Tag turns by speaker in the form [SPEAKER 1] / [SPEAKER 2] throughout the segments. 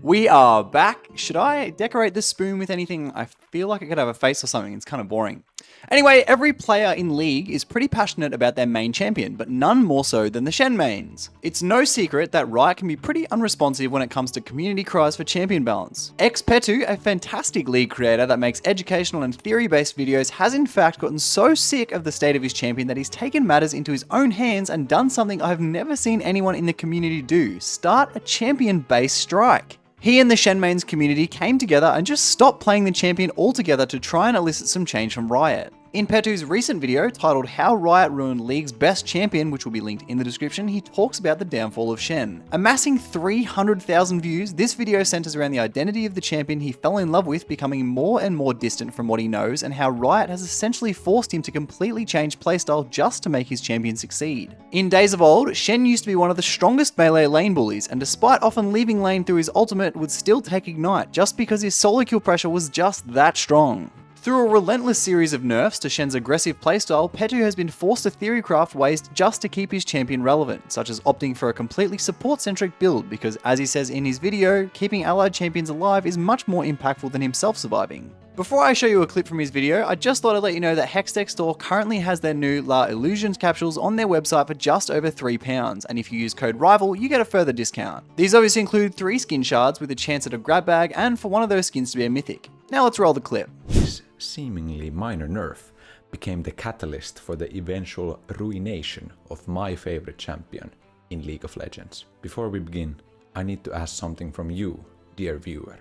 [SPEAKER 1] We are back. Should I decorate this spoon with anything? I feel like it could have a face or something. It's kind of boring. Anyway, every player in League is pretty passionate about their main champion, but none more so than the Shen mains. It's no secret that Riot can be pretty unresponsive when it comes to community cries for champion balance. xPetu, a fantastic League creator that makes educational and theory-based videos, has in fact gotten so sick of the state of his champion that he's taken matters into his own hands and done something I've never seen anyone in the community do: start a champion-based strike. He and the Shen mains community came together and just stopped playing the champion altogether to try and elicit some change from Riot. In Petu's recent video titled How Riot Ruined League's Best Champion, which will be linked in the description, he talks about the downfall of Shen. Amassing 300,000 views, this video centers around the identity of the champion he fell in love with becoming more and more distant from what he knows, and how Riot has essentially forced him to completely change playstyle just to make his champion succeed. In days of old, Shen used to be one of the strongest melee lane bullies, and despite often leaving lane through his ultimate, would still take Ignite just because his solo kill pressure was just that strong. Through a relentless series of nerfs to Shen's aggressive playstyle, Petu has been forced to theorycraft ways just to keep his champion relevant, such as opting for a completely support-centric build because, as he says in his video, keeping allied champions alive is much more impactful than himself surviving. Before I show you a clip from his video, I just thought I'd let you know that Hextech Store currently has their new La Illusions capsules on their website for just over £3, and if you use code RIVAL, you get a further discount. These obviously include 3 skin shards with a chance at a grab bag, and for one of those skins to be a mythic. Now let's roll the clip.
[SPEAKER 2] This seemingly minor nerf became the catalyst for the eventual ruination of my favorite champion in League of Legends. Before we begin, I need to ask something from you, dear viewer.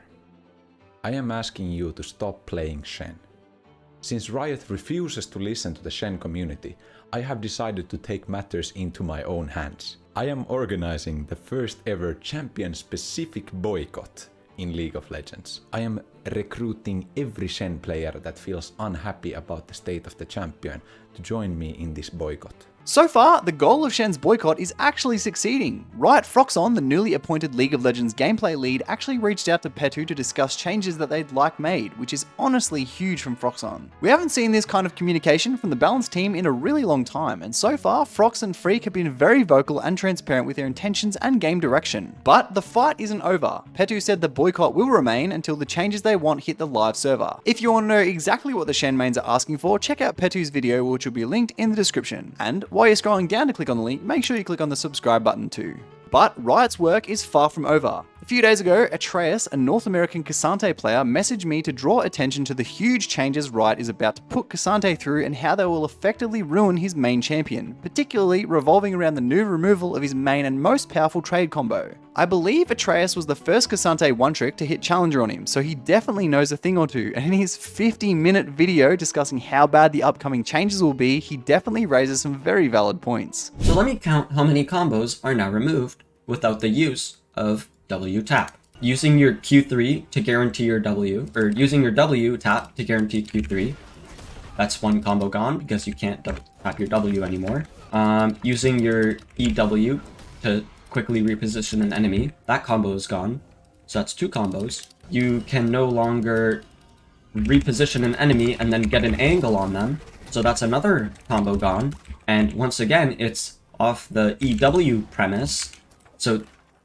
[SPEAKER 2] I am asking you to stop playing Shen. Since Riot refuses to listen to the Shen community, I have decided to take matters into my own hands. I am organizing the first ever champion-specific boycott in League of Legends. I am recruiting every Shen player that feels unhappy about the state of the champion to join me in this boycott.
[SPEAKER 1] So far, the goal of Shen's boycott is actually succeeding. Riot Froxon, the newly appointed League of Legends gameplay lead, actually reached out to Petu to discuss changes that they'd like made, which is honestly huge from Froxon. We haven't seen this kind of communication from the Balance team in a really long time, and so far, Frox and Freak have been very vocal and transparent with their intentions and game direction. But the fight isn't over. Petu said the boycott will remain until the changes they want hit the live server. If you want to know exactly what the Shen mains are asking for, check out Petu's video, which will be linked in the description. And while you're scrolling down to click on the link, make sure you click on the subscribe button too. But Riot's work is far from over. A few days ago, Atreus, a North American Cassante player, messaged me to draw attention to the huge changes Riot is about to put Cassante through and how they will effectively ruin his main champion, particularly revolving around the new removal of his main and most powerful trade combo. I believe Atreus was the first Cassante one-trick to hit Challenger on him, so he definitely knows a thing or two, and in his 50-minute video discussing how bad the upcoming changes will be, he definitely raises some very valid points.
[SPEAKER 3] So let me count how many combos are now removed without the use of W tap. Using your Q3 to guarantee your W, or using your W tap to guarantee Q3, that's one combo gone because you can't tap your W anymore. Using your EW to quickly reposition an enemy, that combo is gone, so that's 2 combos. You can no longer reposition an enemy and then get an angle on them, so that's another combo gone. And once again, it's off the EW premise, so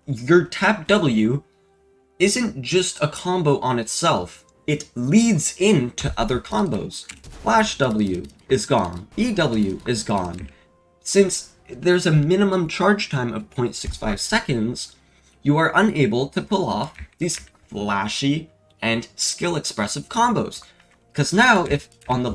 [SPEAKER 3] your tap W isn't just a combo on itself, it leads into other combos. Flash W is gone, EW is gone. Since there's a minimum charge time of 0.65 seconds, you are unable to pull off these flashy and skill expressive combos. Because now, if on the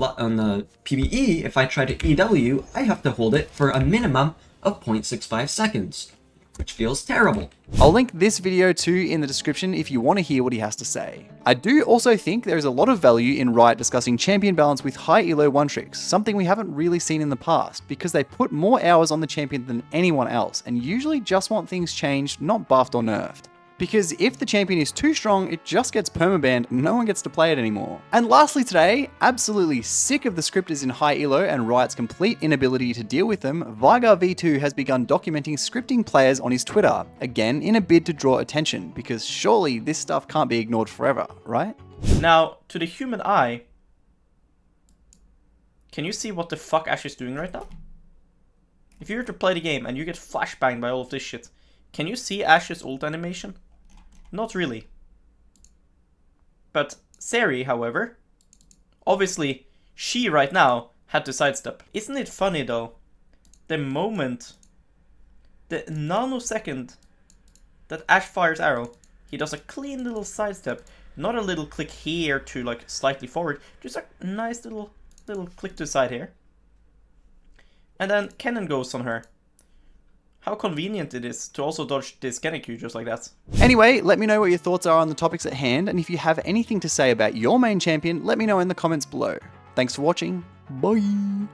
[SPEAKER 3] PvE, if I try to EW, I have to hold it for a minimum of 0.65 seconds. Which feels terrible.
[SPEAKER 1] I'll link this video too in the description if you want to hear what he has to say. I do also think there is a lot of value in Riot discussing champion balance with high elo one-tricks, something we haven't really seen in the past, because they put more hours on the champion than anyone else, and usually just want things changed, not buffed or nerfed. Because if the champion is too strong, it just gets permabanned and no one gets to play it anymore. And lastly today, absolutely sick of the scripters in high elo and Riot's complete inability to deal with them, vigarv2 has begun documenting scripting players on his Twitter, again in a bid to draw attention, because surely this stuff can't be ignored forever, right?
[SPEAKER 4] Now, to the human eye, can you see what the fuck Ashe is doing right now? If you were to play the game and you get flashbanged by all of this shit, can you see Ashe's ult animation? Not really. But Seri, however, obviously, she right now had to sidestep. Isn't it funny though? The moment, the nanosecond that Ashe fires arrow, he does a clean little sidestep. Not a little click here to like slightly forward, just a nice little click to the side here. And then Kennen goes on her. How convenient it is to also dodge this Geneki just like that.
[SPEAKER 1] Anyway, let me know what your thoughts are on the topics at hand, and if you have anything to say about your main champion, let me know in the comments below. Thanks for watching. Bye!